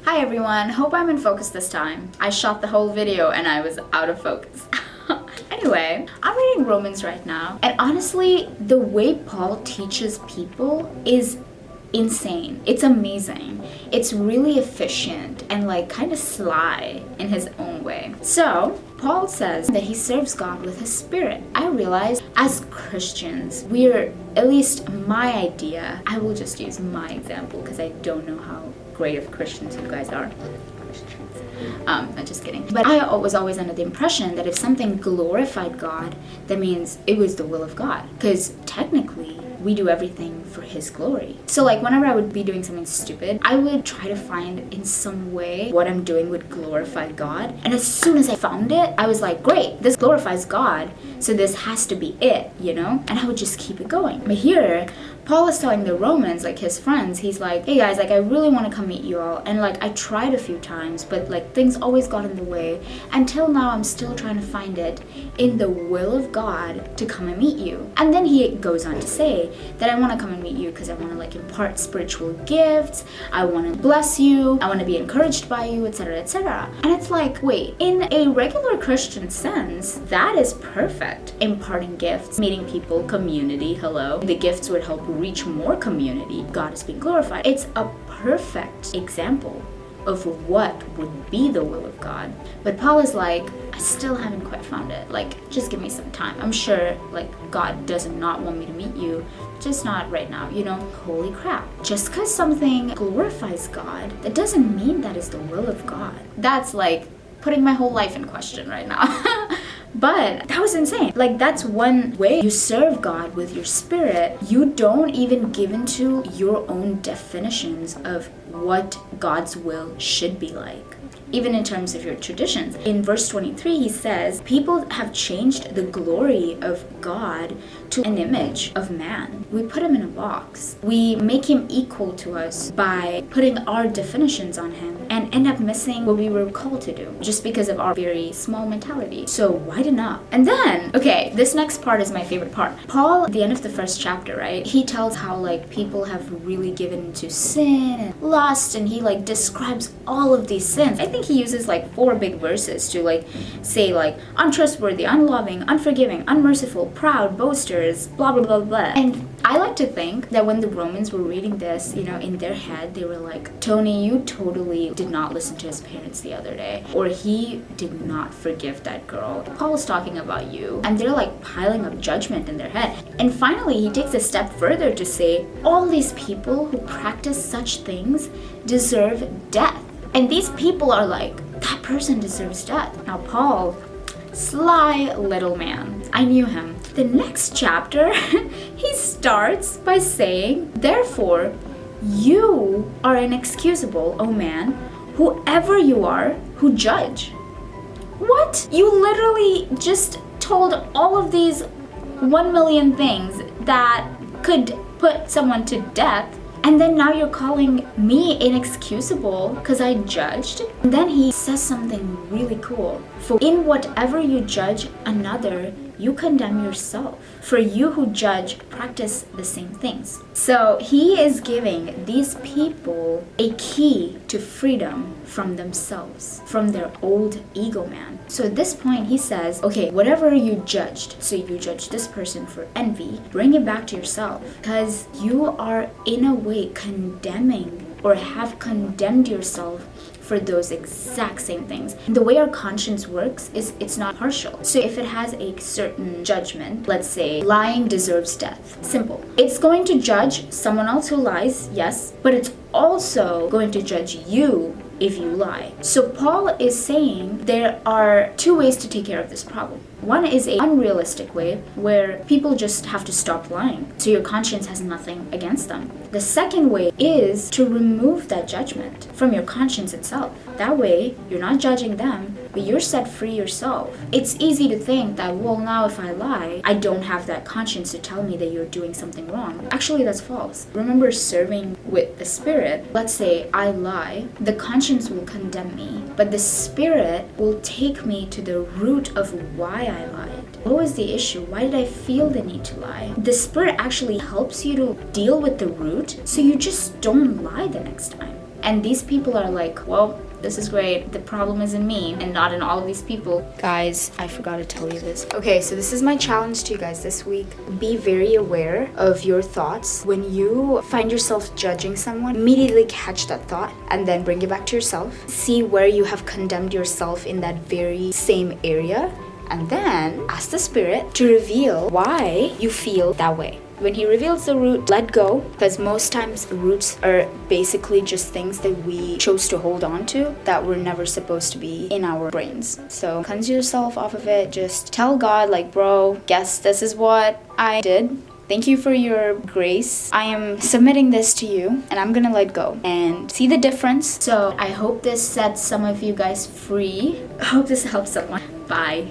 Hi everyone, hope I'm in focus this time. I shot the whole video and I was out of focus. Anyway, I'm reading Romans right now, and honestly, the way Paul teaches people is insane. It's amazing. It's really efficient and like kind of sly in his own way. So, Paul says that he serves God with his spirit. I realize as Christians, we're, at least my idea, I will just use my example because I don't know how great of Christians you guys are. I'm just kidding. But I was always under the impression that if something glorified God, that means it was the will of God. Because technically, we do everything for His glory. So like whenever I would be doing something stupid, I would try to find in some way what I'm doing would glorify God. And as soon as I found it, I was like, great, this glorifies God, so this has to be it, you know? And I would just keep it going. But here, Paul is telling the Romans, like his friends, he's like, hey guys, like I really want to come meet you all. And like I tried a few times, but like things always got in the way. Until now, I'm still trying to find it in the will of God to come and meet you. And then he goes on to say that I want to come and meet you because I want to like impart spiritual gifts. I want to bless you. I want to be encouraged by you, etc., etc. And it's like, wait, in a regular Christian sense, that is perfect. Imparting gifts, meeting people, community, hello. The gifts would help reach more community. God is being glorified. It's a perfect example of what would be the will of God. But Paul is like, I still haven't quite found it. Like, just give me some time. I'm sure, like, God does not want me to meet you, just not right now, you know? Holy crap. Just because something glorifies God, that doesn't mean that is the will of God. That's like putting my whole life in question right now. But that was insane. Like, that's one way you serve God with your spirit. You don't even give into your own definitions of what God's will should be like, even in terms of your traditions. In verse 23, he says, people have changed the glory of God to an image of man. We put him in a box. We make him equal to us by putting our definitions on him and end up missing what we were called to do just because of our very small mentality. So widen up. And then, okay, this next part is my favorite part. Paul, at the end of the first chapter, right, he tells how like people have really given into sin and lust, and he like describes all of these sins. I think he uses like 4 big verses to like say like untrustworthy, unloving, unforgiving, unmerciful, proud, boasters, blah blah blah blah. And I like to think that when the Romans were reading this, you know, in their head they were like, Tony, you totally did not listen to his parents the other day, or he did not forgive that girl. Paul is talking about you. And they're like piling up judgment in their head. And finally he takes a step further to say all these people who practice such things deserve death. And these people are like, that person deserves death. Now Paul, sly little man, I knew him. The next chapter, he starts by saying, therefore, you are inexcusable, O man, whoever you are, who judge. What? You literally just told all of these 1 million things that could put someone to death, and then now you're calling me inexcusable because I judged? And then he says something really cool. For in whatever you judge another, you condemn yourself. For you who judge practice the same things. So he is giving these people a key to freedom from themselves, from their old ego man. So at this point he says, okay, whatever you judged, so you judged this person for envy, bring it back to yourself, because you are in a way condemning or have condemned yourself for those exact same things. The way our conscience works is it's not partial. So if it has a certain judgment, let's say lying deserves death, simple. It's going to judge someone else who lies, yes, but it's also going to judge you if you lie. So Paul is saying there are 2 ways to take care of this problem. One is an unrealistic way where people just have to stop lying, so your conscience has nothing against them. The second way is to remove that judgment from your conscience itself. That way, you're not judging them, but you're set free yourself. It's easy to think that, well, now if I lie, I don't have that conscience to tell me that you're doing something wrong. Actually, that's false. Remember serving with the Spirit. Let's say I lie, the conscience will condemn me, but the Spirit will take me to the root of why I lied. What was the issue? Why did I feel the need to lie? The Spirit actually helps you to deal with the root so you just don't lie the next time. And these people are like, well, this is great. The problem is in me and not in all of these people. Guys, I forgot to tell you this. Okay, so this is my challenge to you guys this week. Be very aware of your thoughts. When you find yourself judging someone, immediately catch that thought and then bring it back to yourself. See where you have condemned yourself in that very same area. And then ask the spirit to reveal why you feel that way. When he reveals the root, let go, because most times roots are basically just things that we chose to hold on to that were never supposed to be in our brains. So cleanse yourself off of it. Just tell God, like, bro, guess this is what I did. Thank you for your grace. I am submitting this to you and I'm gonna let go and see the difference. So I hope this sets some of you guys free. I hope this helps someone. Bye.